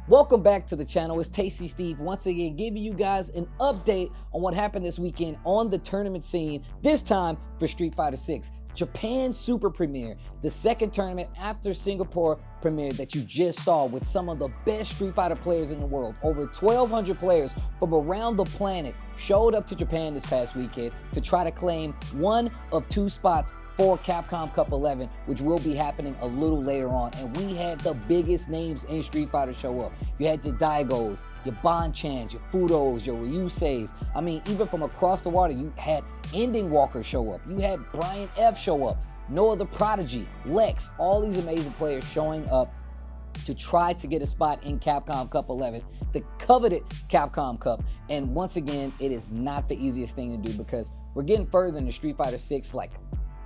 Welcome back to the channel. It's Tasty Steve once again giving you guys an update on what happened this weekend on the tournament scene, this time for Street Fighter 6. Japan Super Premiere, the second tournament after Singapore Premiere that you just saw with some of the best Street Fighter players in the world. Over 1,200 players from around the planet showed up to Japan this past weekend to try to claim one of two spots for Capcom Cup 11, which will be happening a little later on. And we had the biggest names in Street Fighter show up. You had your Daigos, your Bonchans, your Fudos, your Ryuseis. I mean, even from across the water, you had Ending Walker show up. You had Brian F show up. Noah the Prodigy, Lex, all these amazing players showing up to try to get a spot in Capcom Cup 11, the coveted Capcom Cup. And once again, it is not the easiest thing to do because we're getting further into Street Fighter 6, like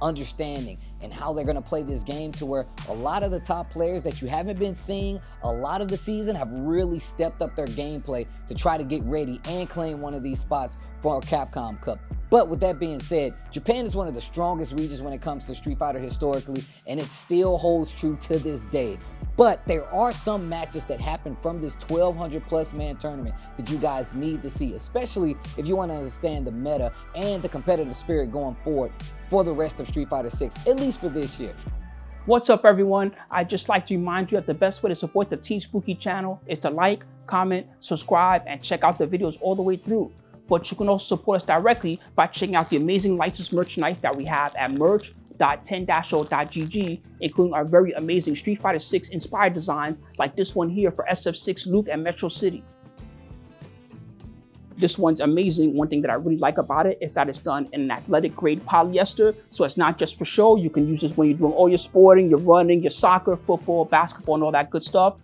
understanding and how they're going to play this game, to where a lot of the top players that you haven't been seeing a lot of the season have really stepped up their gameplay to try to get ready and claim one of these spots for our Capcom Cup. But with that being said, Japan is one of the strongest regions when it comes to Street Fighter historically, and it still holds true to this day. But there are some matches that happen from this 1,200 plus man tournament that you guys need to see, especially if you want to understand the meta and the competitive spirit going forward for the rest of Street Fighter 6, at least for this year. What's up, everyone? I'd just like to remind you that the best way to support the Team Spooky channel is to like, comment, subscribe, and check out the videos all the way through. But you can also support us directly by checking out the amazing licensed merchandise that we have at merch.10-0.gg, including our very amazing Street Fighter 6 inspired designs like this one here for SF6 Luke and Metro City. This one's amazing. One thing that I really like about it is that it's done in an athletic grade polyester, so it's not just for show. You can use this when you're doing all your sporting, your running, your soccer, football, basketball, and all that good stuff.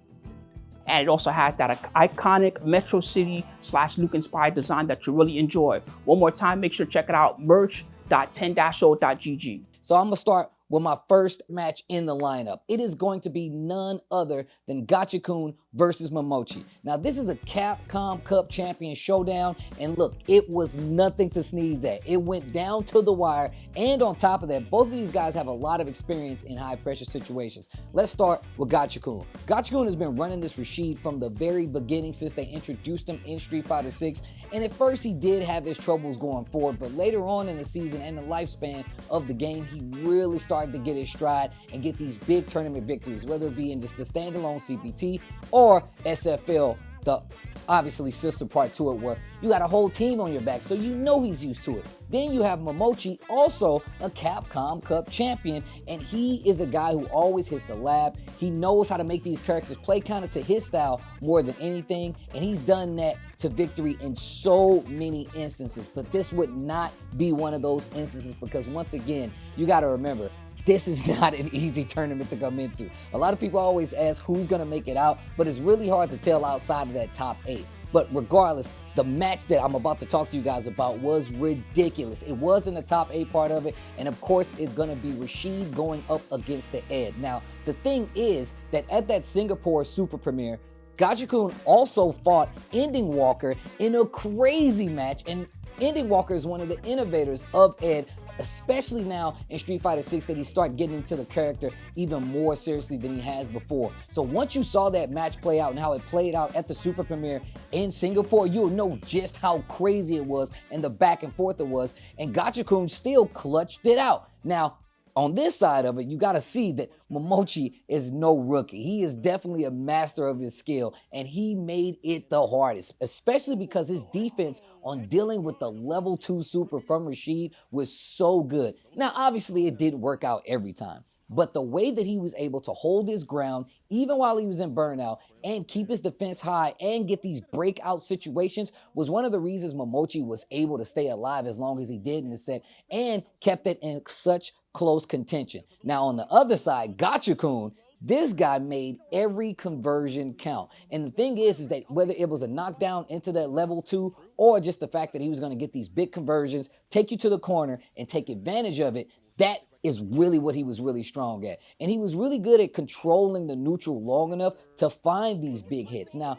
And it also has that iconic Metro City / Luke inspired design that you really enjoy. One more time, make sure to check it out, merch.10-0.gg. So I'm going to start with my first match in the lineup. It is going to be none other than Gachikun versus Momochi. Now, this is a Capcom Cup Champion showdown, and look, it was nothing to sneeze at. It went down to the wire, and on top of that, both of these guys have a lot of experience in high-pressure situations. Let's start with Gachikun. Gachikun has been running this Rashid from the very beginning since they introduced him in Street Fighter 6, and at first he did have his troubles going forward, but later on in the season and the lifespan of the game, he really started to get his stride and get these big tournament victories, whether it be in just the standalone CPT or SFL, the obviously sister part to it, where you got a whole team on your back, so you know he's used to it. Then you have Momochi, also a Capcom Cup champion, and he is a guy who always hits the lab. He knows how to make these characters play kind of to his style more than anything, and he's done that to victory in so many instances. But this would not be one of those instances because, once again, you got to remember, this is not an easy tournament to come into. A lot of people always ask who's going to make it out, but it's really hard to tell outside of that top 8. But regardless, the match that I'm about to talk to you guys about was ridiculous. It was in the top 8 part of it, and of course, it's going to be Rashid going up against the Ed. Now, the thing is that at that Singapore Super Premiere, Gachikun also fought Ending Walker in a crazy match, and Ending Walker is one of the innovators of Ed, especially now in Street Fighter 6, that he started getting into the character even more seriously than he has before. So once you saw that match play out and how it played out at the Super Premiere in Singapore, you'll know just how crazy it was and the back and forth it was, and Gachikun still clutched it out. Now, on this side of it, you got to see that Momochi is no rookie. He is definitely a master of his skill, and he made it the hardest, especially because his defense on dealing with the level 2 super from Rashid was so good. Now, obviously, it didn't work out every time, but the way that he was able to hold his ground, even while he was in burnout, and keep his defense high and get these breakout situations was one of the reasons Momochi was able to stay alive as long as he did in the set and kept it in such close contention. Now, on the other side, Gachikun, this guy made every conversion count. And the thing is that whether it was a knockdown into that level 2 or just the fact that he was going to get these big conversions, take you to the corner and take advantage of it, that is really what he was really strong at. And he was really good at controlling the neutral long enough to find these big hits. Now,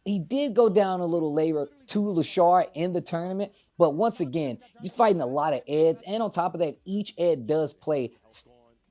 he did go down a little later to Lashar in the tournament, but once again, you're fighting a lot of Eds, and on top of that, each Ed does play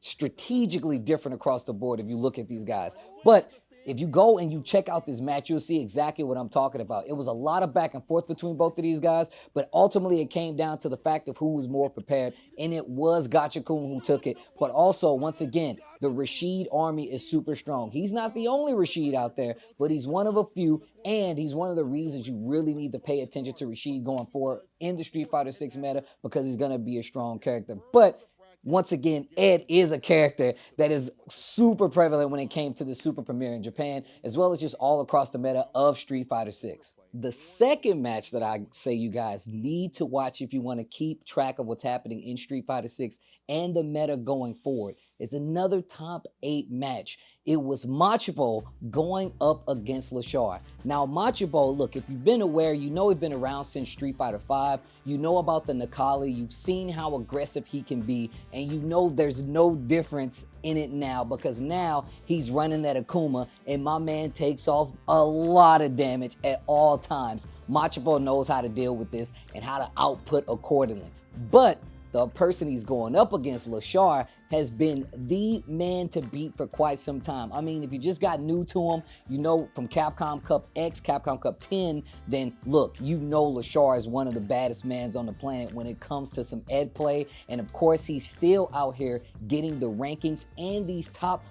strategically different across the board if you look at these guys. But If you go and you check out this match, you'll see exactly what I'm talking about. It was a lot of back and forth between both of these guys, but ultimately it came down to the fact of who was more prepared, and it was Gachikun who took it. But also, once again, the Rashid army is super strong. He's not the only Rashid out there, but he's one of a few, and he's one of the reasons you really need to pay attention to Rashid going forward in the Street Fighter 6 meta, because he's going to be a strong character. But once again, Ed is a character that is super prevalent when it came to the Super Premiere in Japan, as well as just all across the meta of Street Fighter 6. The second match that I say you guys need to watch if you want to keep track of what's happening in Street Fighter 6 and the meta going forward is another top 8 match. It was Machibo going up against Lashar. Now, Machibo, look, if you've been aware, you know he's been around since Street Fighter V. You know about the Nakali. You've seen how aggressive he can be, and you know there's no difference in it now, because now he's running that Akuma, and my man takes off a lot of damage at all times. Machibo knows how to deal with this and how to output accordingly. But the person he's going up against, Lashar, has been the man to beat for quite some time. I mean, if you just got new to him, you know from Capcom Cup X, Capcom Cup 10, then look, you know Lashar is one of the baddest mans on the planet when it comes to some Ed play. And of course, he's still out here getting the rankings and these top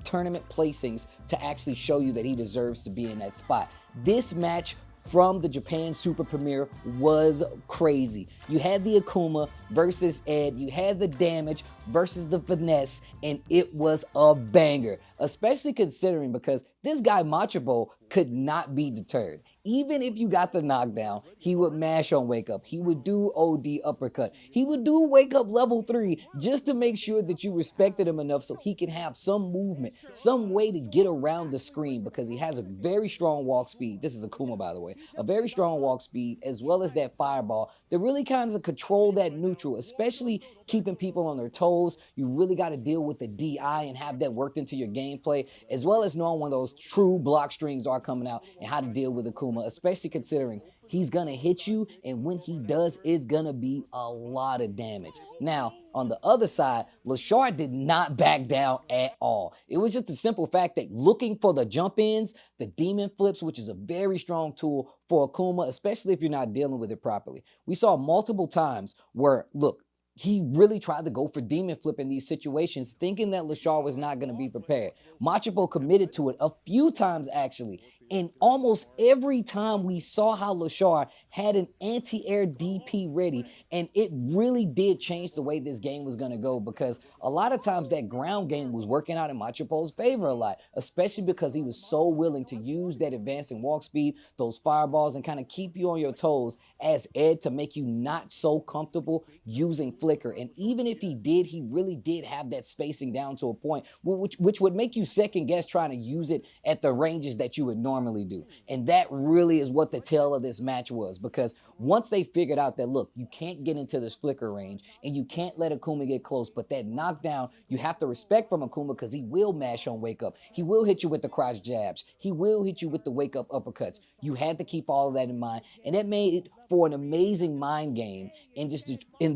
tournament placings to actually show you that he deserves to be in that spot. This match from the Japan Super Premiere was crazy. You had the Akuma versus Ed, you had the damage versus the finesse, and it was a banger, especially considering because this guy Machibo could not be deterred. Even if you got the knockdown, he would mash on wake up. He would do OD uppercut. He would do wake up level 3 just to make sure that you respected him enough so he can have some movement, some way to get around the screen, because he has a very strong walk speed. This is Akuma, by the way. A very strong walk speed, as well as that fireball that really kind of control that neutral, especially keeping people on their toes. You really got to deal with the DI and have that worked into your gameplay, as well as knowing when those true block strings are coming out and how to deal with Akuma, especially considering he's going to hit you, and when he does, it's going to be a lot of damage. Now, on the other side, Lashar did not back down at all. It was just a simple fact that looking for the jump ins, the demon flips, which is a very strong tool for Akuma, especially if you're not dealing with it properly. We saw multiple times where, look, he really tried to go for demon flip in these situations, thinking that Lashar was not going to be prepared. Machibo committed to it a few times, actually. And almost every time we saw how Lashar had an anti-air DP ready, and it really did change the way this game was going to go, because a lot of times that ground game was working out in Machibo's favor a lot, especially because he was so willing to use that advancing walk speed, those fireballs, and kind of keep you on your toes as Ed to make you not so comfortable using flicker. And even if he did, he really did have that spacing down to a point which would make you second guess trying to use it at the ranges that you would normally do. And that really is what the tale of this match was, because once they figured out that, look, you can't get into this flicker range and you can't let Akuma get close, but that knockdown you have to respect from Akuma, because he will mash on wake up. He will hit you with the crotch jabs. He will hit you with the wake up uppercuts. You had to keep all of that in mind, and that made it for an amazing mind game in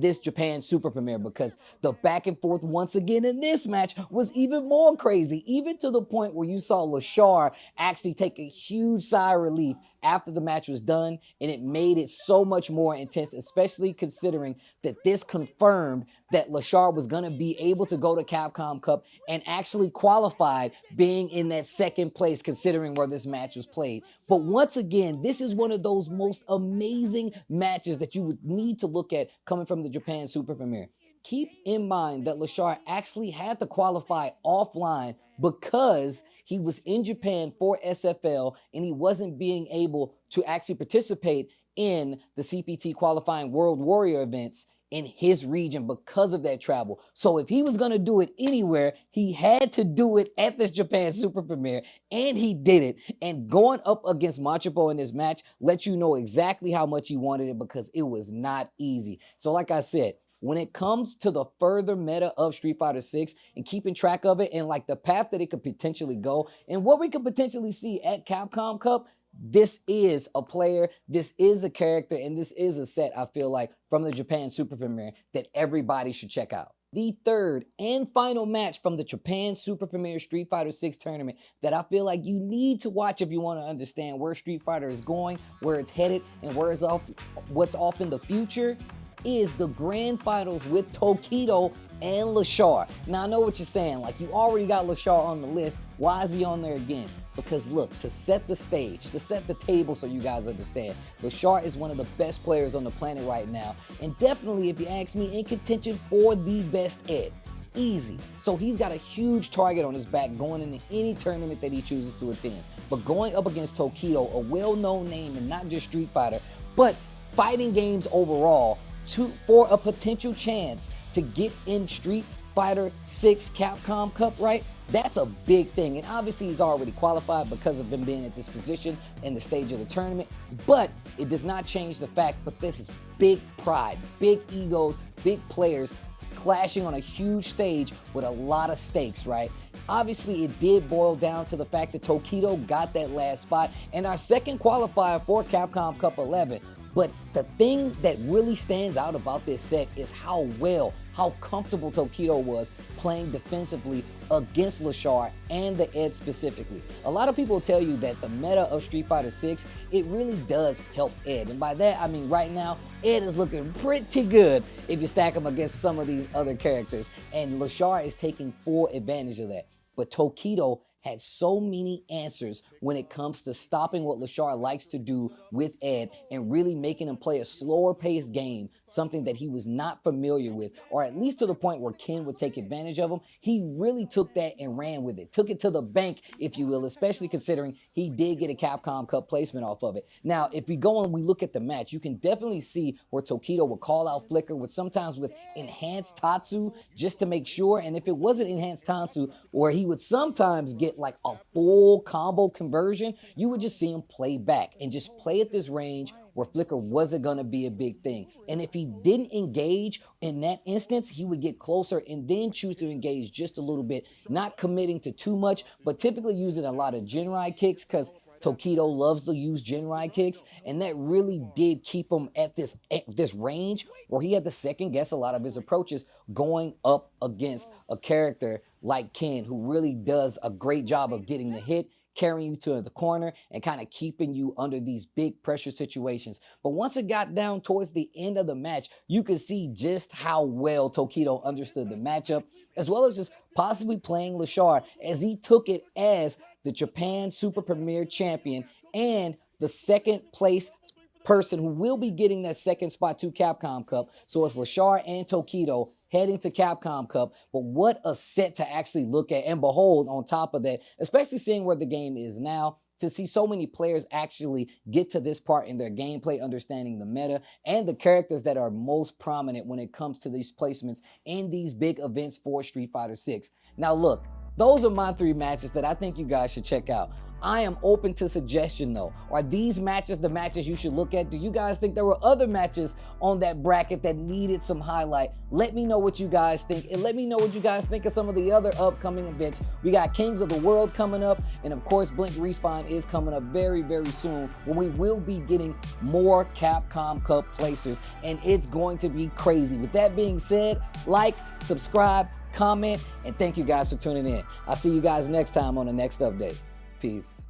this Japan Super Premiere, because the back and forth once again in this match was even more crazy, even to the point where you saw Lashar actually take a huge sigh of relief after the match was done, and it made it so much more intense, especially considering that this confirmed that Lashar was going to be able to go to Capcom Cup and actually qualified, being in that second place considering where this match was played. But once again, this is one of those most amazing matches that you would need to look at coming from the Japan Super Premiere. Keep in mind that Lashar actually had to qualify offline because he was in Japan for SFL and he wasn't being able to actually participate in the CPT qualifying World Warrior events in his region because of that travel. So if he was going to do it anywhere, he had to do it at this Japan Super Premiere, and he did it. And going up against Machibo in this match lets you know exactly how much he wanted it, because it was not easy. So like I said, when it comes to the further meta of Street Fighter 6 and keeping track of it and like the path that it could potentially go and what we could potentially see at Capcom Cup, this is a player, this is a character, and this is a set, I feel like, from the Japan Super Premiere that everybody should check out. the third and final match from the Japan Super Premier Street Fighter 6 tournament that I feel like you need to watch if you want to understand where Street Fighter is going, where it's headed, and what's off in the future is the grand finals with Tokido and Lashar. Now I know what you're saying, like you already got Lashar on the list, why is he on there again? Because look, to set the stage, to set the table so you guys understand, Lashar is one of the best players on the planet right now, and definitely, if you ask me, in contention for the best Ed. Easy. So he's got a huge target on his back going into any tournament that he chooses to attend. But going up against Tokido, a well-known name in not just Street Fighter, but fighting games overall, for a potential chance to get in Street Fighter 6 Capcom Cup, right? That's a big thing. And obviously he's already qualified because of him being at this position in the stage of the tournament. But it does not change the fact that this is big pride, big egos, big players clashing on a huge stage with a lot of stakes, right? Obviously, it did boil down to the fact that Tokido got that last spot and our second qualifier for Capcom Cup 11. But the thing that really stands out about this set is how comfortable Tokido was playing defensively against Lashar and the Ed specifically. A lot of people tell you that the meta of Street Fighter 6, it really does help Ed. And by that, I mean right now, Ed is looking pretty good if you stack him against some of these other characters. And Lashar is taking full advantage of that. But Tokido had so many answers when it comes to stopping what Lashar likes to do with Ed and really making him play a slower paced game, something that he was not familiar with, or at least to the point where Ken would take advantage of him. He really took that and ran with it, took it to the bank, if you will, especially considering he did get a Capcom Cup placement off of it. Now, if we go and we look at the match, you can definitely see where Tokido would call out Flicker with sometimes with enhanced Tatsu just to make sure, and if it wasn't enhanced Tatsu, where he would sometimes get like a full combo conversion, you would just see him play back and just play at this range where Flicker wasn't going to be a big thing. And if he didn't engage in that instance, he would get closer and then choose to engage just a little bit, not committing to too much, but typically using a lot of Genrai kicks because Tokido loves to use Genrai kicks, and that really did keep him at this range where he had to second guess a lot of his approaches going up against a character like Ken, who really does a great job of getting the hit, carrying you to the corner, and kind of keeping you under these big pressure situations. But once it got down towards the end of the match, you could see just how well Tokido understood the matchup, as well as just possibly playing Lashar as he took it as the Japan Super Premier Champion and the second place person who will be getting that second spot to Capcom Cup. So it's Lashar and Tokido heading to Capcom Cup. But what a set to actually look at and behold on top of that, especially seeing where the game is now, to see so many players actually get to this part in their gameplay, understanding the meta and the characters that are most prominent when it comes to these placements in these big events for Street Fighter 6. Now look, those are my 3 matches that I think you guys should check out. I am open to suggestion though. Are these matches the matches you should look at? Do you guys think there were other matches on that bracket that needed some highlight? Let me know what you guys think, and let me know what you guys think of some of the other upcoming events. We got Kings of the World coming up, and of course Blink Respawn is coming up very, very soon, when we will be getting more Capcom Cup placers, and it's going to be crazy. With that being said, like, subscribe, comment, and thank you guys for tuning in. I'll see you guys next time on the next update. Peace.